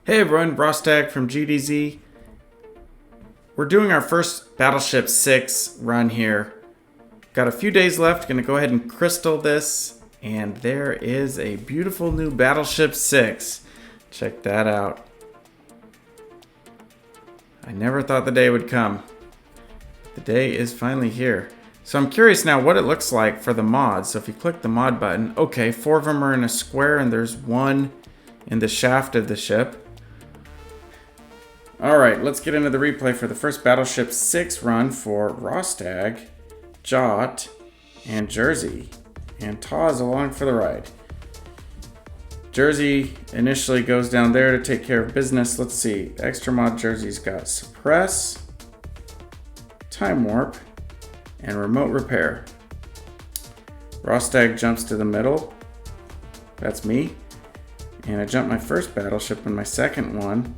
Hey everyone, Rawstag from GDZ. We're doing our first Battleship 6 run here. Got a few days left, gonna go ahead and crystal this, and there is a beautiful new Battleship 6. Check that out. I never thought the day would come. The day is finally here. So I'm curious now what it looks like for the mods. So if you click the mod button, okay, 4 of them are in a square and there's one in the shaft of the ship. Alright, let's get into the replay for the first Battleship 6 run for Rawstag, Jot, and Jersey. And Ta is along for the ride. Jersey initially goes down there to take care of business. Let's see, extra mod Jersey's got Suppress, Time Warp, and Remote Repair. Rawstag jumps to the middle. That's me. And I jumped my first battleship and my second one.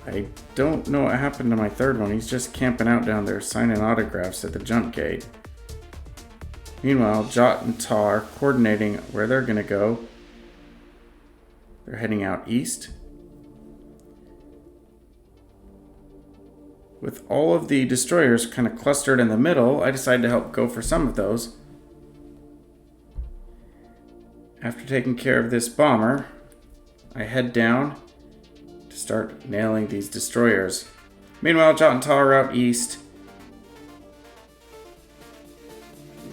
I don't know what happened to my third one. He's just camping out down there signing autographs at the jump gate. Meanwhile, Jot and Ta are coordinating where they're going to go. They're heading out east. With all of the destroyers kind of clustered in the middle, I decided to help go for some of those. After taking care of this bomber, I head down to start nailing these destroyers. Meanwhile, Jot and Ta are out east.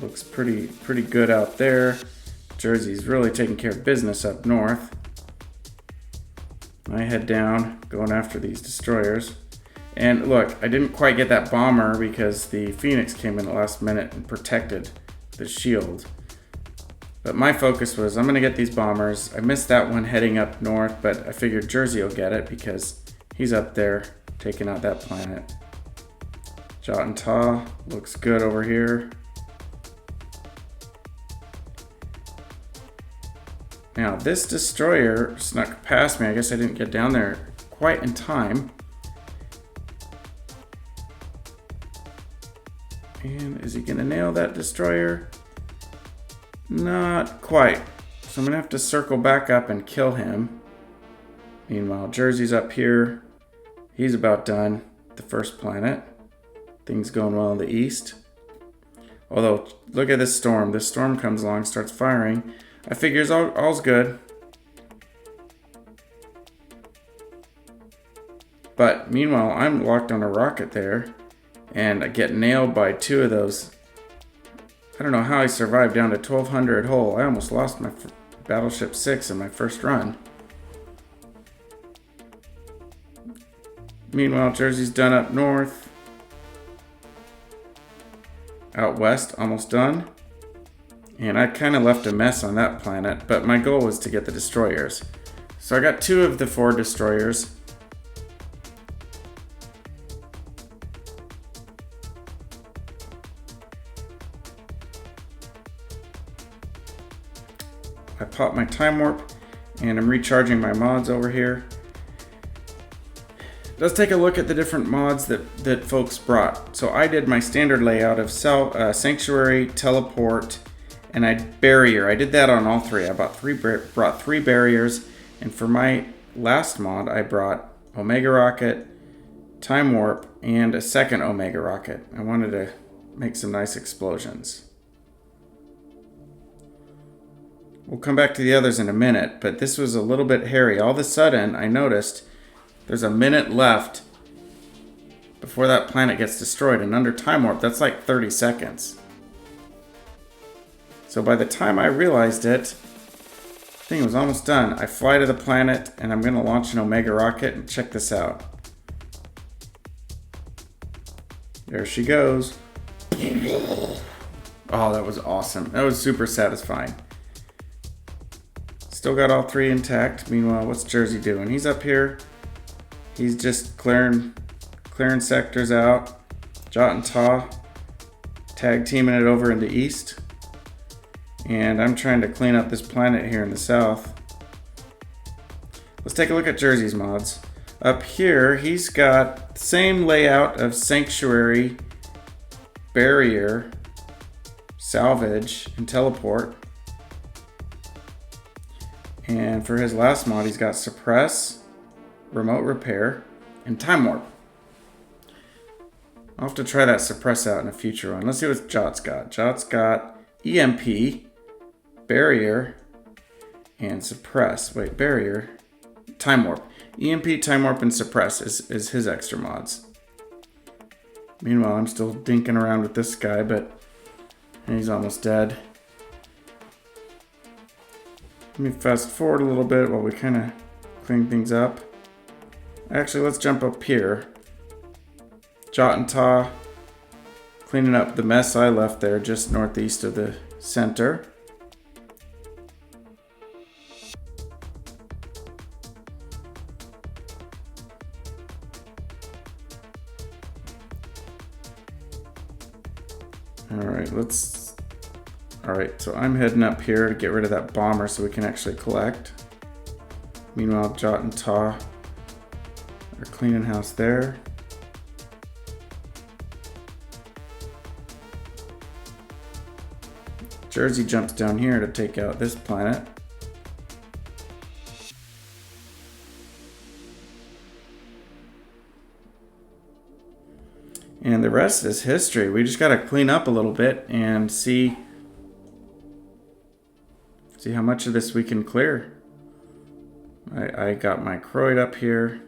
Looks pretty good out there. Jersey's really taking care of business up north. I head down, going after these destroyers. And look, I didn't quite get that bomber because the Phoenix came in the last minute and protected the shield. But my focus was, I'm going to get these bombers. I missed that one heading up north, but I figured Jersey will get it because he's up there taking out that planet. Jot and Ta looks good over here. Now, this destroyer snuck past me. I guess I didn't get down there quite in time. And is he going to nail that destroyer? Not quite. So I'm going to have to circle back up and kill him. Meanwhile, Jersey's up here. He's about done. The first planet. Things going well in the east. Although, look at this storm. This storm comes along, starts firing. I figure all's good. But meanwhile, I'm locked on a rocket there. And I get nailed by 2 of those. I don't know how I survived down to 1200 hull. I almost lost my Battleship 6 in my first run. Meanwhile, Jersey's done up north. Out west, almost done. And I kind of left a mess on that planet, but my goal was to get the destroyers. So I got 2 of the 4 destroyers. I pop my time warp and I'm recharging my mods over here. Let's take a look at the different mods that folks brought. So I did my standard layout of Sanctuary, Teleport, and Barrier. I did that on all 3. I brought 3 barriers, and for my last mod I brought Omega Rocket, Time Warp, and a second Omega Rocket. I wanted to make some nice explosions. We'll come back to the others in a minute, but this was a little bit hairy. All of a sudden, I noticed there's a minute left before that planet gets destroyed, and under Time Warp, that's like 30 seconds. So by the time I realized it, the thing was almost done. I fly to the planet, and I'm going to launch an Omega Rocket, and check this out. There she goes. Oh, that was awesome. That was super satisfying. Still got all 3 intact. Meanwhile, what's Jersey doing? He's up here. He's just clearing sectors out. Jot and Ta tag teaming it over in the east. And I'm trying to clean up this planet here in the south. Let's take a look at Jersey's mods. Up here, he's got the same layout of Sanctuary, Barrier, Salvage, and Teleport. And for his last mod, he's got Suppress, remote repair, and time warp. I'll have to try that suppress out in a future one. Let's see what Jot's got. Jot's got EMP, barrier, and suppress. Wait, barrier, time warp. EMP, time warp, and suppress is his extra mods. Meanwhile, I'm still dinking around with this guy, but he's almost dead. Let me fast forward a little bit while we kind of clean things up. Actually, let's jump up here. Jot and Ta cleaning up the mess I left there just northeast of the center. Alright, so I'm heading up here to get rid of that bomber so we can actually collect. Meanwhile, Jot and Ta are cleaning house there. Jersey jumps down here to take out this planet. And the rest is history. We just got to clean up a little bit and see how much of this we can clear. I got my Croid up here.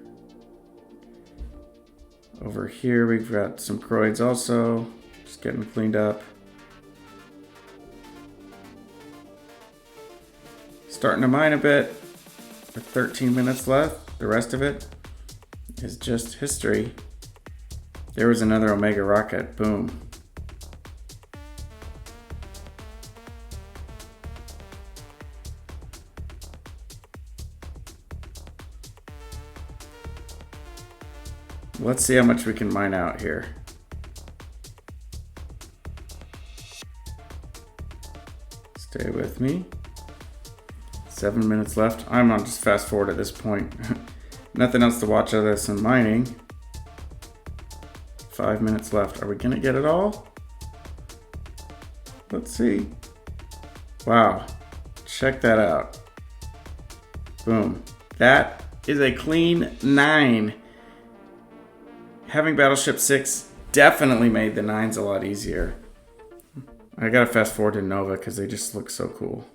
Over here we've got some Croids also, just getting cleaned up. Starting to mine a bit with 13 minutes left. The rest of it is just history. There was another Omega rocket, boom. Let's see how much we can mine out here. Stay with me. 7 minutes left. I'm on just fast forward at this point. Nothing else to watch other than some mining. 5 minutes left. Are we gonna get it all? Let's see. Wow. Check that out. Boom. That is a clean 9. Having Battleship 6 definitely made the 9s a lot easier. I gotta fast forward to Nova because they just look so cool.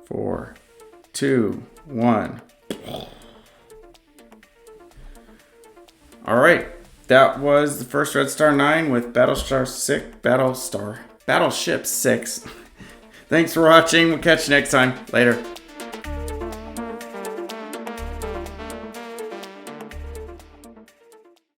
4, 2, 1. Alright, that was the first Red Star 9 with Battleship 6. Thanks for watching. We'll catch you next time. Later.